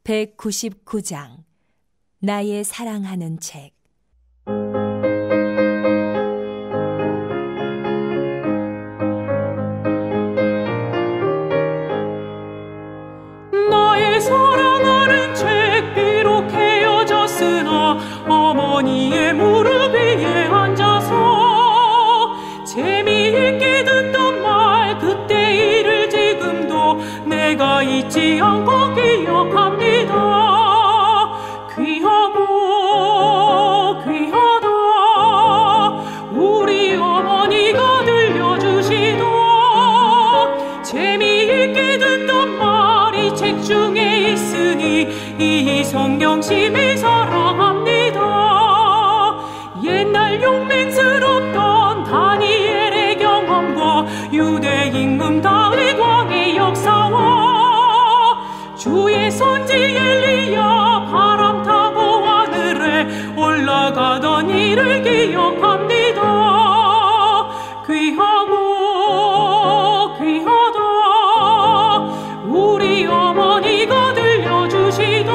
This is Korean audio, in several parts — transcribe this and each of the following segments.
199장 나의 사랑하는 책. 나의 사랑하는 책, 비록 헤어졌으나 어머니의 무릎 위에 앉아서 재미있게 듣던 말, 그때 일을 지금도 내가 잊지 않고 기억합니다. 귀하고 귀하다 우리 어머니가 들려주시던 재미있게 듣던 말이 책 중에 있으니 이 성경심이 사랑합니다. 옛날 용맹스럽던 다니엘의 경험과 유대 임금 다윗 왕의 역사와 주의 선지 엘리야 바람 타고 하늘에 올라가던 일을 기억합니다. 귀하고 귀하다 우리 어머니가 들려주시던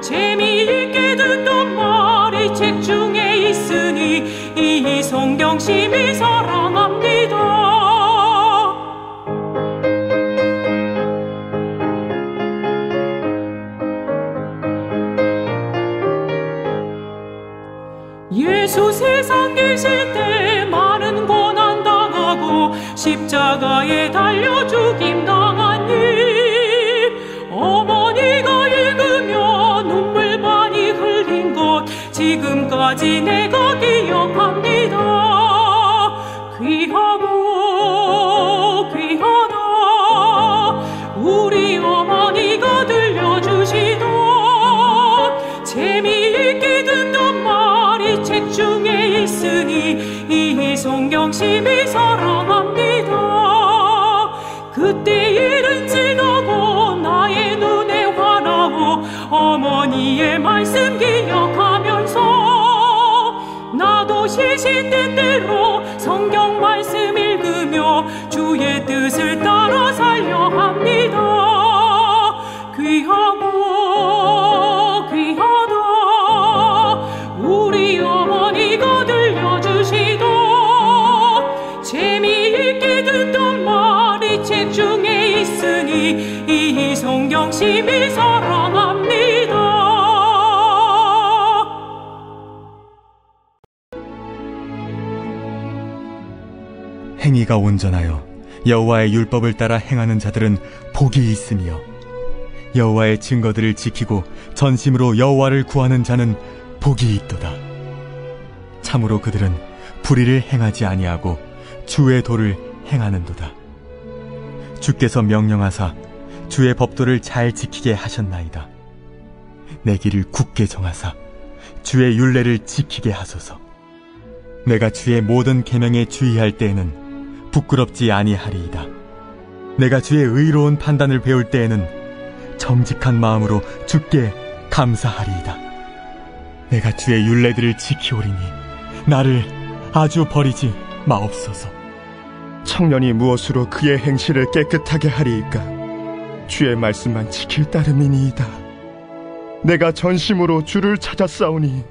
재미있게 듣던 말이 책 중에 있으니 이 성경심이 사랑합니다. 예수 세상 계실 때 많은 고난 당하고 십자가에 달려 죽임 당한 일, 어머니가 읽으며 눈물 많이 흘린 것 지금까지 내가 기억합니다. 귀하고 귀하다 우리 어머니가 들려주시던 재미있게 듣던 말이 책 중에 있으니 이 성경심이 사랑합니다. 그때 일은 지나고 나의 눈에 환하고 어머니의 말씀 기억하면서 나도 시신된 대로 성경 말씀 읽으며 주의 뜻을 따라 살려 합니다. 귀하고 귀하다 우리 어머니가 들려주시던 재미있게 듣던 말이 책 중에 있으니 이 성경심이 사랑합니다. 행위가 온전하여 여호와의 율법을 따라 행하는 자들은 복이 있으며 여호와의 증거들을 지키고 전심으로 여호와를 구하는 자는 복이 있도다. 참으로 그들은 불의를 행하지 아니하고 주의 도를 행하는도다. 주께서 명령하사 주의 법도를 잘 지키게 하셨나이다. 내 길을 굳게 정하사 주의 율례를 지키게 하소서. 내가 주의 모든 계명에 주의할 때에는 부끄럽지 아니하리이다. 내가 주의 의로운 판단을 배울 때에는 정직한 마음으로 주께 감사하리이다. 내가 주의 율례들을 지키오리니 나를 아주 버리지 마옵소서. 청년이 무엇으로 그의 행실을 깨끗하게 하리이까? 주의 말씀만 지킬 따름이니이다. 내가 전심으로 주를 찾았사오니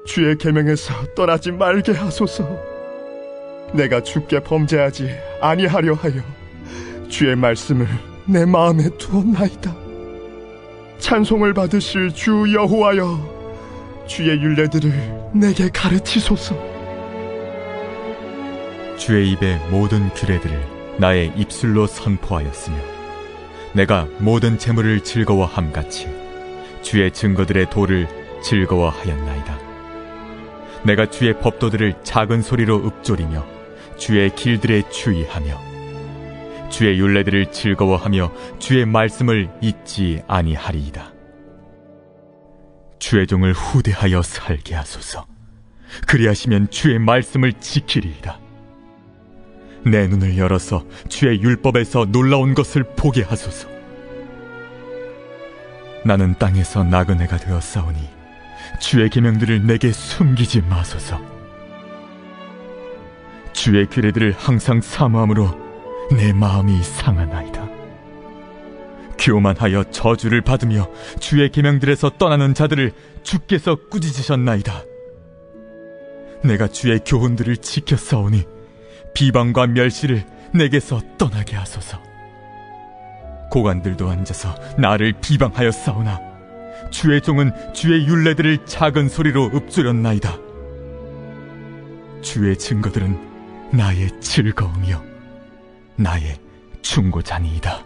주의 계명에서 떠나지 말게 하소서. 내가 주께 범죄하지 아니하려 하여 주의 말씀을 내 마음에 두었나이다. 찬송을 받으실 주 여호와여, 주의 율례들을 내게 가르치소서. 주의 입의 모든 규례들을 나의 입술로 선포하였으며 내가 모든 재물을 즐거워함같이 주의 증거들의 도를 즐거워하였나이다. 내가 주의 법도들을 작은 소리로 읊조리며 주의 길들에 주의하며 주의 율례들을 즐거워하며 주의 말씀을 잊지 아니하리이다. 주의 종을 후대하여 살게 하소서. 그리하시면 주의 말씀을 지키리이다. 내 눈을 열어서 주의 율법에서 놀라운 것을 보게 하소서. 나는 땅에서 나그네가 되었사오니 주의 계명들을 내게 숨기지 마소서. 주의 규례들을 항상 사모함으로 내 마음이 상하나이다. 교만하여 저주를 받으며 주의 계명들에서 떠나는 자들을 주께서 꾸짖으셨나이다. 내가 주의 교훈들을 지켰사오니 비방과 멸시를 내게서 떠나게 하소서. 고관들도 앉아서 나를 비방하였사오나 주의 종은 주의 율례들을 작은 소리로 읊조렸나이다. 주의 증거들은 나의 즐거움이요 나의 충고자니이다.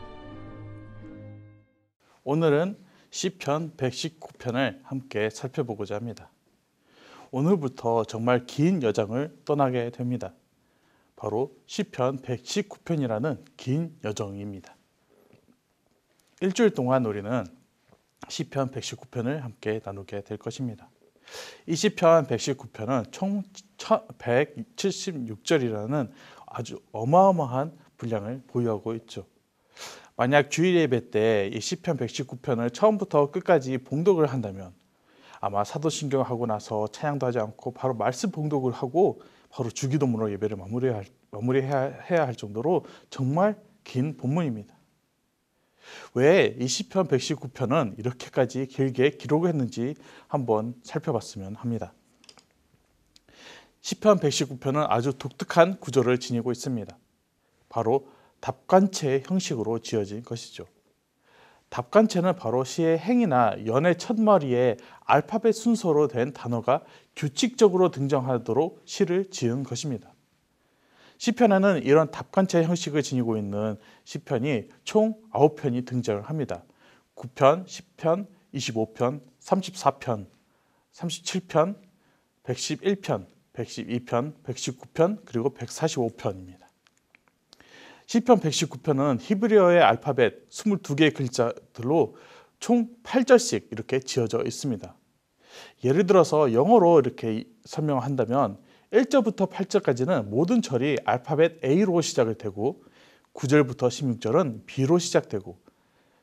오늘은 시편 119편을 함께 살펴보고자 합니다. 오늘부터 정말 긴 여정을 떠나게 됩니다. 바로 시편 119편이라는 긴 여정입니다. 일주일 동안 우리는 시편 119편을 함께 나누게 될 것입니다. 이 시편 119편은 총 176절이라는 아주 어마어마한 분량을 보유하고 있죠. 만약 주일 예배 때 이 시편 119편을 처음부터 끝까지 봉독을 한다면 아마 사도신경을 하고 나서 찬양도 하지 않고 바로 말씀 봉독을 하고 바로 주기도문으로 예배를 마무리해야 할 정도로 정말 긴 본문입니다. 왜 이 시편 119편은 이렇게까지 길게 기록을 했는지 한번 살펴봤으면 합니다. 시편 119편은 아주 독특한 구조를 지니고 있습니다. 바로 답관체 형식으로 지어진 것이죠. 답관체는 바로 시의 행이나 연의 첫마디에 알파벳 순서로 된 단어가 규칙적으로 등장하도록 시를 지은 것입니다. 시편에는 이런 답관체 형식을 지니고 있는 시편이 총 9편이 등장을 합니다. 9편, 10편, 25편, 34편, 37편, 111편, 112편, 119편, 그리고 145편입니다. 시편 119편은 히브리어의 알파벳 22개의 글자들로 총 8절씩 이렇게 지어져 있습니다. 예를 들어서 영어로 이렇게 설명한다면 1절부터 8절까지는 모든 절이 알파벳 A로 시작을 되고 9절부터 16절은 B로 시작되고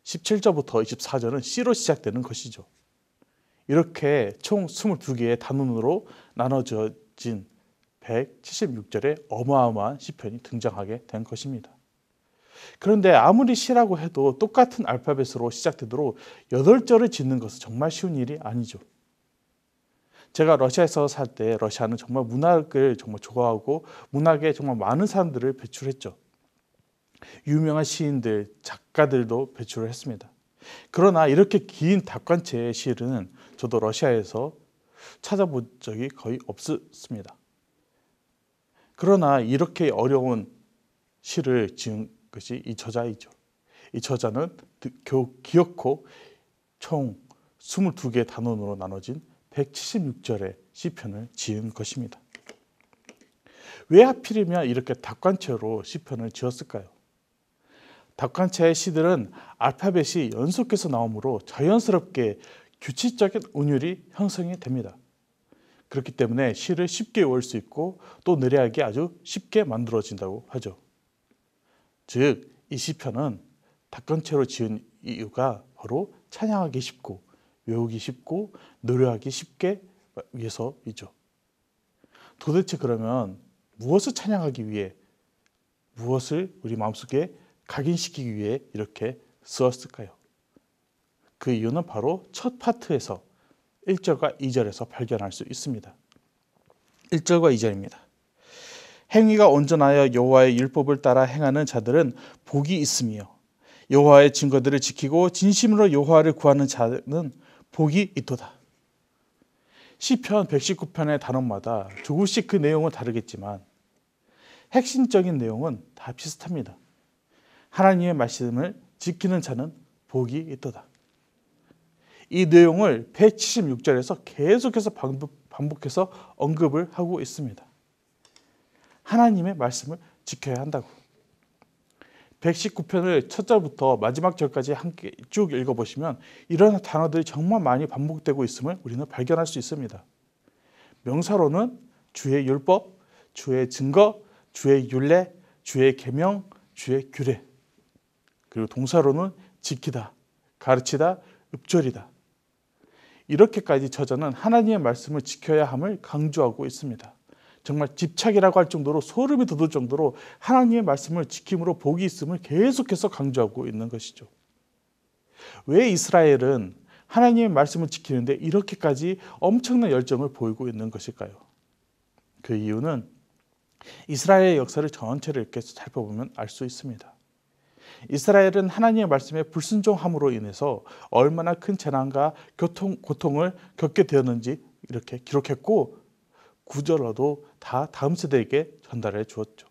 17절부터 24절은 C로 시작되는 것이죠. 이렇게 총 22개의 단원으로 나눠진 176절의 어마어마한 시편이 등장하게 된 것입니다. 그런데 아무리 시라고 해도 똑같은 알파벳으로 시작되도록 8절을 짓는 것은 정말 쉬운 일이 아니죠. 제가 러시아에서 살 때 러시아는 정말 문학을 정말 좋아하고 문학에 정말 많은 사람들을 배출했죠. 유명한 시인들, 작가들도 배출을 했습니다. 그러나 이렇게 긴 답관체의 시는 저도 러시아에서 찾아본 적이 거의 없었습니다. 그러나 이렇게 어려운 시를 지은 것이 이 저자이죠. 이 저자는 기어코 총 22개의 단원으로 나눠진 176절의 시편을 지은 것입니다. 왜 하필이면 이렇게 답관체로 시편을 지었을까요? 답관체의 시들은 알파벳이 연속해서 나오므로 자연스럽게 규칙적인 운율이 형성이 됩니다. 그렇기 때문에 시를 쉽게 외울 수 있고 또 느리하게 아주 쉽게 만들어진다고 하죠. 즉, 이 시편은 답관체로 지은 이유가 바로 찬양하기 쉽고 외우기 쉽고 노래하기 쉽게 위해서이죠. 도대체 그러면 무엇을 찬양하기 위해, 무엇을 우리 마음속에 각인시키기 위해 이렇게 쓰었을까요? 그 이유는 바로 첫 파트에서 1절과 2절에서 발견할 수 있습니다. 1절과 2절입니다. 행위가 온전하여 여호와의 율법을 따라 행하는 자들은 복이 있으며 여호와의 증거들을 지키고 진심으로 여호와를 구하는 자는 복이 있도다. 시편 119편의 단원마다 조금씩 그 내용은 다르겠지만 핵심적인 내용은 다 비슷합니다. 하나님의 말씀을 지키는 자는 복이 있도다. 이 내용을 176절에서 계속해서 반복해서 언급을 하고 있습니다. 하나님의 말씀을 지켜야 한다고. 119편을 첫 절부터 마지막 절까지 함께 쭉 읽어보시면 이런 단어들이 정말 많이 반복되고 있음을 우리는 발견할 수 있습니다. 명사로는 주의 율법, 주의 증거, 주의 율례, 주의 계명, 주의 규례. 그리고 동사로는 지키다, 가르치다, 읊조리다. 이렇게까지 저자는 하나님의 말씀을 지켜야 함을 강조하고 있습니다. 정말 집착이라고 할 정도로 소름이 돋을 정도로 하나님의 말씀을 지킴으로 복이 있음을 계속해서 강조하고 있는 것이죠. 왜 이스라엘은 하나님의 말씀을 지키는데 이렇게까지 엄청난 열정을 보이고 있는 것일까요? 그 이유는 이스라엘의 역사를 전체를 이렇게 살펴보면 알 수 있습니다. 이스라엘은 하나님의 말씀에 불순종함으로 인해서 얼마나 큰 재난과 고통을 겪게 되었는지 이렇게 기록했고, 구절로도 다 다음 세대에게 전달해 주었죠.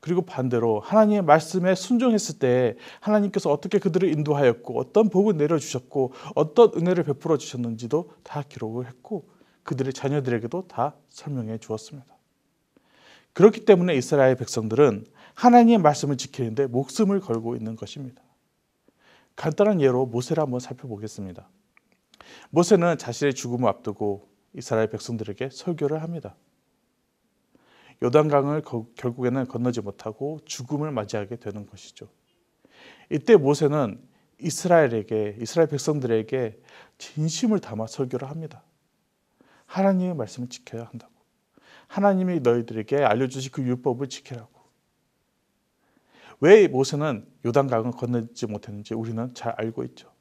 그리고 반대로 하나님의 말씀에 순종했을 때 하나님께서 어떻게 그들을 인도하였고, 어떤 복을 내려주셨고, 어떤 은혜를 베풀어 주셨는지도 다 기록을 했고, 그들의 자녀들에게도 다 설명해 주었습니다. 그렇기 때문에 이스라엘 백성들은 하나님의 말씀을 지키는데 목숨을 걸고 있는 것입니다. 간단한 예로 모세를 한번 살펴보겠습니다. 모세는 자신의 죽음을 앞두고 이스라엘 백성들에게 설교를 합니다. 요단강을 결국에는 건너지 못하고 죽음을 맞이하게 되는 것이죠. 이때 모세는 이스라엘 백성들에게 진심을 담아 설교를 합니다. 하나님의 말씀을 지켜야 한다고. 하나님이 너희들에게 알려주신 그 율법을 지키라고. 왜 모세는 요단강을 건너지 못했는지 우리는 잘 알고 있죠.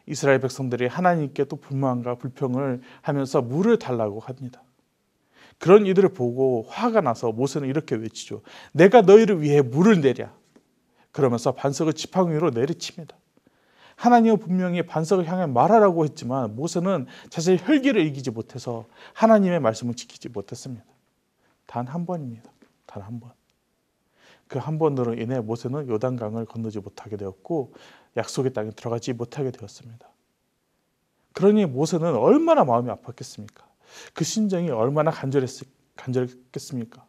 이스라엘 백성들이 하나님께 또 불만과 불평을 하면서 물을 달라고 합니다. 그런 이들을 보고 화가 나서 모세는 이렇게 외치죠. 내가 너희를 위해 물을 내랴. 그러면서 반석을 지팡이 위로 내리칩니다. 하나님은 분명히 반석을 향해 말하라고 했지만 모세는 자신의 혈기를 이기지 못해서 하나님의 말씀을 지키지 못했습니다. 단 한 번입니다. 단 한 번. 그 한 번으로 인해 모세는 요단강을 건너지 못하게 되었고 약속의 땅에 들어가지 못하게 되었습니다. 그러니 모세는 얼마나 마음이 아팠겠습니까? 그 심정이 얼마나 간절했겠습니까?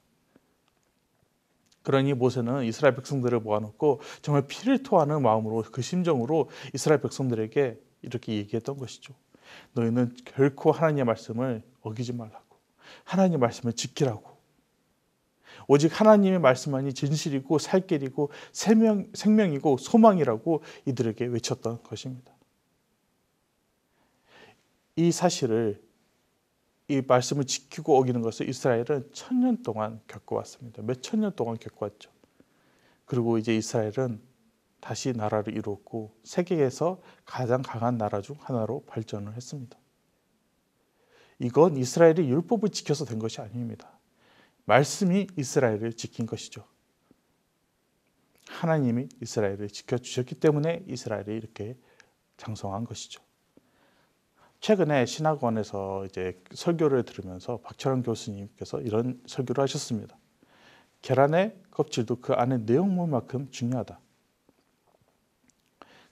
그러니 모세는 이스라엘 백성들을 모아놓고 정말 피를 토하는 마음으로, 그 심정으로 이스라엘 백성들에게 이렇게 얘기했던 것이죠. 너희는 결코 하나님의 말씀을 어기지 말라고. 하나님의 말씀을 지키라고. 오직 하나님의 말씀만이 진실이고 살 길이고 생명이고 소망이라고 이들에게 외쳤던 것입니다. 이 사실을, 이 말씀을 지키고 어기는 것을 이스라엘은 1000년 동안 겪어왔습니다. 몇천 년 동안 겪어왔죠. 그리고 이제 이스라엘은 다시 나라를 이루었고 세계에서 가장 강한 나라 중 하나로 발전을 했습니다. 이건 이스라엘이 율법을 지켜서 된 것이 아닙니다. 말씀이 이스라엘을 지킨 것이죠. 하나님이 이스라엘을 지켜주셨기 때문에 이스라엘이 이렇게 장성한 것이죠. 최근에 신학원에서 이제 설교를 들으면서 박철환 교수님께서 이런 설교를 하셨습니다. 계란의 껍질도 그 안의 내용물만큼 중요하다.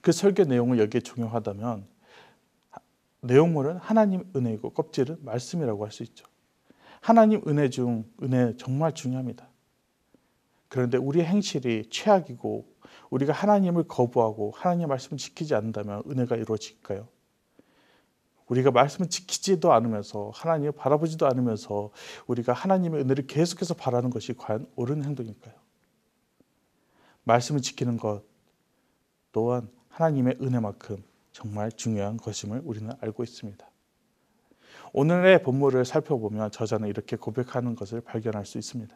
그 설교 내용을 여기에 적용하다면 내용물은 하나님 은혜이고 껍질은 말씀이라고 할 수 있죠. 하나님 은혜 중 은혜 정말 중요합니다. 그런데 우리의 행실이 최악이고 우리가 하나님을 거부하고 하나님의 말씀을 지키지 않는다면 은혜가 이루어질까요? 우리가 말씀을 지키지도 않으면서 하나님을 바라보지도 않으면서 우리가 하나님의 은혜를 계속해서 바라는 것이 과연 옳은 행동일까요? 말씀을 지키는 것 또한 하나님의 은혜만큼 정말 중요한 것임을 우리는 알고 있습니다. 오늘의 본문을 살펴보면 저자는 이렇게 고백하는 것을 발견할 수 있습니다.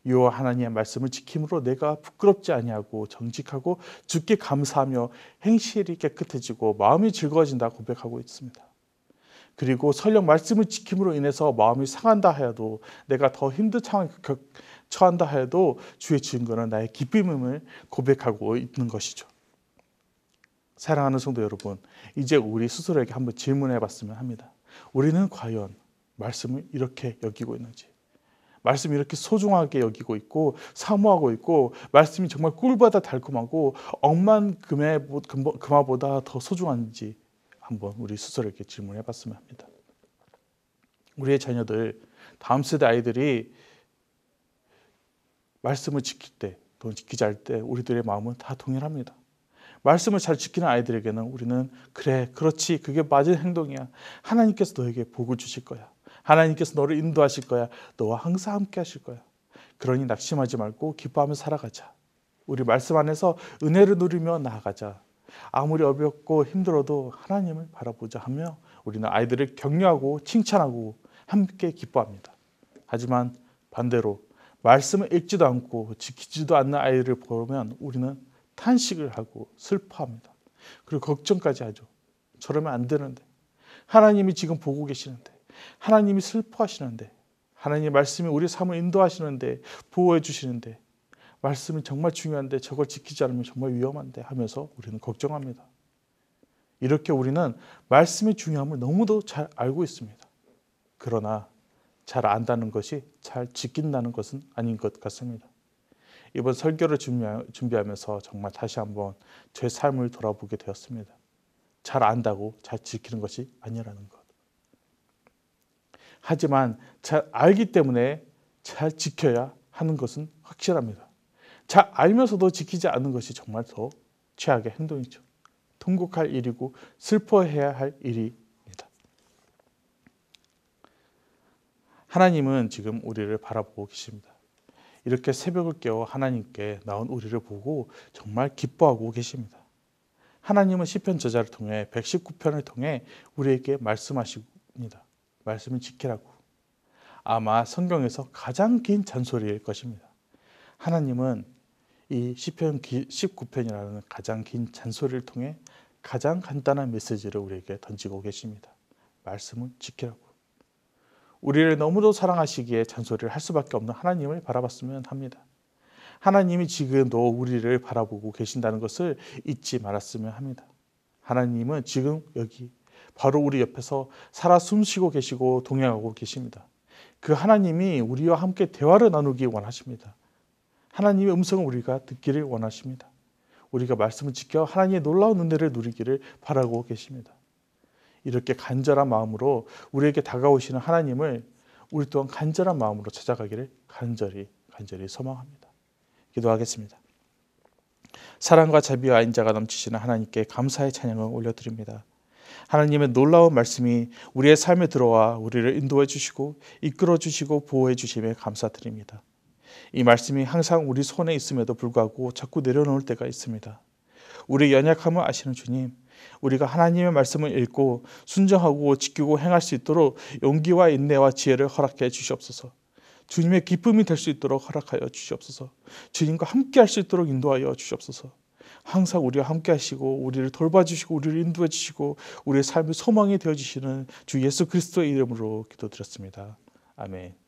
여호와 하나님의 말씀을 지킴으로 내가 부끄럽지 아니하고 정직하고 주께 감사하며 행실이 깨끗해지고 마음이 즐거워진다 고백하고 있습니다. 그리고 설령 말씀을 지킴으로 인해서 마음이 상한다 하여도, 내가 더 힘든 상황에 처한다 하여도 주의 증거는 나의 기쁨임을 고백하고 있는 것이죠. 사랑하는 성도 여러분, 이제 우리 스스로에게 한번 질문해 봤으면 합니다. 우리는 과연 말씀을 이렇게 여기고 있는지, 말씀이 이렇게 소중하게 여기고 있고 사모하고 있고, 말씀이 정말 꿀보다 달콤하고 억만 금화보다 더 소중한지 한번 우리 스스로에게 질문해 봤으면 합니다. 우리의 자녀들, 다음 세대 아이들이 말씀을 지킬 때 또는 지키지 않을 때 우리들의 마음은 다 동일합니다. 말씀을 잘 지키는 아이들에게는 우리는 그래, 그렇지, 그게 맞은 행동이야. 하나님께서 너에게 복을 주실 거야. 하나님께서 너를 인도하실 거야. 너와 항상 함께 하실 거야. 그러니 낙심하지 말고 기뻐하며 살아가자. 우리 말씀 안에서 은혜를 누리며 나아가자. 아무리 어렵고 힘들어도 하나님을 바라보자 하며 우리는 아이들을 격려하고 칭찬하고 함께 기뻐합니다. 하지만 반대로 말씀을 읽지도 않고 지키지도 않는 아이를 보면 우리는 탄식을 하고 슬퍼합니다. 그리고 걱정까지 하죠. 저러면 안 되는데, 하나님이 지금 보고 계시는데, 하나님이 슬퍼하시는데, 하나님의 말씀이 우리 삶을 인도하시는데, 보호해 주시는데, 말씀이 정말 중요한데 저걸 지키지 않으면 정말 위험한데 하면서 우리는 걱정합니다. 이렇게 우리는 말씀의 중요함을 너무도 잘 알고 있습니다. 그러나 잘 안다는 것이 잘 지킨다는 것은 아닌 것 같습니다. 이번 설교를 준비하면서 정말 다시 한번 제 삶을 돌아보게 되었습니다. 잘 안다고 잘 지키는 것이 아니라는 것. 하지만 잘 알기 때문에 잘 지켜야 하는 것은 확실합니다. 잘 알면서도 지키지 않는 것이 정말 더 최악의 행동이죠. 통곡할 일이고 슬퍼해야 할 일입니다. 하나님은 지금 우리를 바라보고 계십니다. 이렇게 새벽을 깨워 하나님께 나온 우리를 보고 정말 기뻐하고 계십니다. 하나님은 시편 저자를 통해 119편을 통해 우리에게 말씀하십니다. 말씀을 지키라고. 아마 성경에서 가장 긴 잔소리일 것입니다. 하나님은 이 시편 19편이라는 가장 긴 잔소리를 통해 가장 간단한 메시지를 우리에게 던지고 계십니다. 말씀을 지키라고. 우리를 너무도 사랑하시기에 잔소리를 할 수밖에 없는 하나님을 바라봤으면 합니다. 하나님이 지금도 우리를 바라보고 계신다는 것을 잊지 말았으면 합니다. 하나님은 지금 여기 바로 우리 옆에서 살아 숨쉬고 계시고 동행하고 계십니다. 그 하나님이 우리와 함께 대화를 나누기 원하십니다. 하나님의 음성을 우리가 듣기를 원하십니다. 우리가 말씀을 지켜 하나님의 놀라운 은혜를 누리기를 바라고 계십니다. 이렇게 간절한 마음으로 우리에게 다가오시는 하나님을 우리 또한 간절한 마음으로 찾아가기를 간절히 소망합니다. 기도하겠습니다. 사랑과 자비와 인자가 넘치시는 하나님께 감사의 찬양을 올려드립니다. 하나님의 놀라운 말씀이 우리의 삶에 들어와 우리를 인도해 주시고 이끌어 주시고 보호해 주심에 감사드립니다. 이 말씀이 항상 우리 손에 있음에도 불구하고 자꾸 내려놓을 때가 있습니다. 우리의 연약함을 아시는 주님, 우리가 하나님의 말씀을 읽고 순종하고 지키고 행할 수 있도록 용기와 인내와 지혜를 허락해 주시옵소서. 주님의 기쁨이 될 수 있도록 허락하여 주시옵소서. 주님과 함께 할 수 있도록 인도하여 주시옵소서. 항상 우리와 함께 하시고 우리를 돌봐주시고 우리를 인도해 주시고 우리의 삶의 소망이 되어주시는 주 예수 그리스도의 이름으로 기도드렸습니다. 아멘.